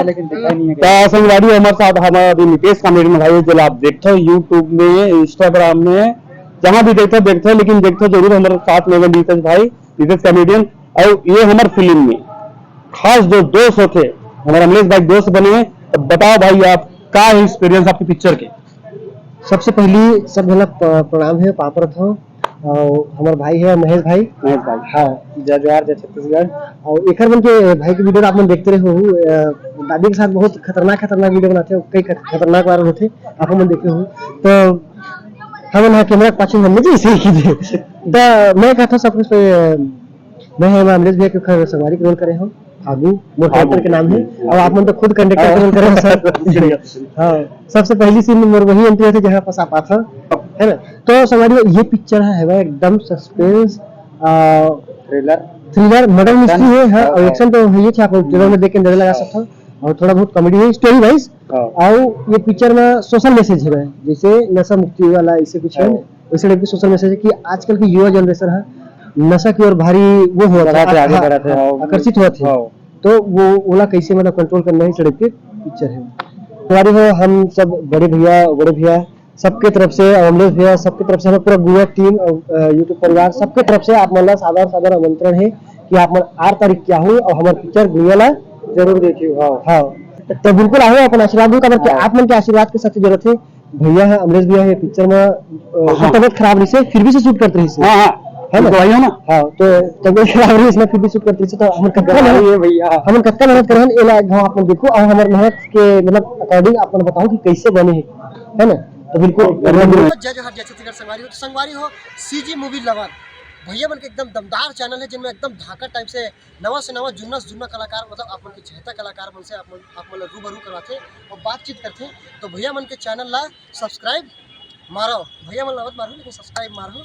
लेकिन दिखा नहीं है क्या संगवारी हमारे साथ हमारा नितेश कॉमेडी भाई जो आप देखते हो यूट्यूब में इंस्टाग्राम में जहाँ भी देखते हो लेकिन देखते हो जरूर हमारे साथ में नितेश भाई नितेश कॉमेडियन। और ये हमारे फिल्म में खास जो दोस्त होते हमारे अमलेश भाई दोस्त बने हैं। तो बताओ भाई आप क्या एक्सपीरियंस आपकी पिक्चर के। सबसे पहली सब मतलब प्रणाम है पापड़ हो और हमारे भाई है महेश भाई हाँ जजवार जय छत्तीसगढ़। और एक बन के भाई की वीडियो आप मन देखते रहे हो दादी के साथ बहुत खतरनाक वीडियो बनाते हो कई खतरनाक वायरल होते आप मन देखे हो। तो हम कैमरा के पाछे हमने जी इसे ही दे तो मैं कहता सब कुछ मैं अमलेश भैया के सवारी रोल करे हूँ आगू मोर कैरेक्टर के नाम है और आप मन तो खुद कंडक्टर रोल करे सर। हाँ सबसे पहली सीन में मोर वही एंट्री होती जहाँ पर आप था है ना। तो सवारी ये पिक्चर है एकदम सस्पेंस थ्रिलर मर्डर मिस्ट्री है हाँ, और एक्शन तो है ही आप ट्रेलर में देख के अंदाजा लगा सकता और थोड़ा बहुत कॉमेडी है स्टोरी वाइज। और ये पिक्चर में सोशल मैसेज है जैसे नशा मुक्ति वाला इसे कुछ है वैसे टाइप की सोशल मैसेज है कि आजकल की युवा जनरेशन है नशा की ओर भारी वो हो रहा है आकर्षित हुआ थे तो वो ओला कैसे मतलब कंट्रोल करना ही सड़क के पिक्चर है। हमारी हो हम सब बड़े भैया सबके तरफ से अमलेश भैया सबके तरफ से हमारे पूरा गुआ टीम यूट्यूब परिवार सबके तरफ से आप मतलब साधारण आमंत्रण है कि आप मन 8 तारीख क्या हो और हमारे पिक्चर गुआला जरूर देखियो। हाँ तो बिल्कुल आओ अपन आशीर्वाद दो आप मन के आशीर्वाद के साथ जरूरत है भैया है अमलेश भैया है पिक्चर में तबियत खराब रही से फिर भी से शूट करते रही है ना भाई ना। हाँ तो तबियत खराब रही इसमें फिर भी शूट करते रही तो हम कत्ता मेहनत करन एला गांव आप देखो और हमारे मेहनत के मतलब अकॉर्डिंग आप बताओ कि कैसे बने है ना। तो बिल्कुल जय जोहार जय छत्तीसगढ़ संगवारी हो सीजी मूवी लवर भैया मन के एकदम दमदार चैनल है जिनमें एकदम धाका टाइप से नवा से नवा जुन्ना कलाकार मतलब आप मन के चहेता कलाकार मन से आप मन रूबरू करवाते और बातचीत करते। तो भैया मन के चैनल ला सब्सक्राइब मारो भैया मन ला मत मारो लेकिन सब्सक्राइब मारो।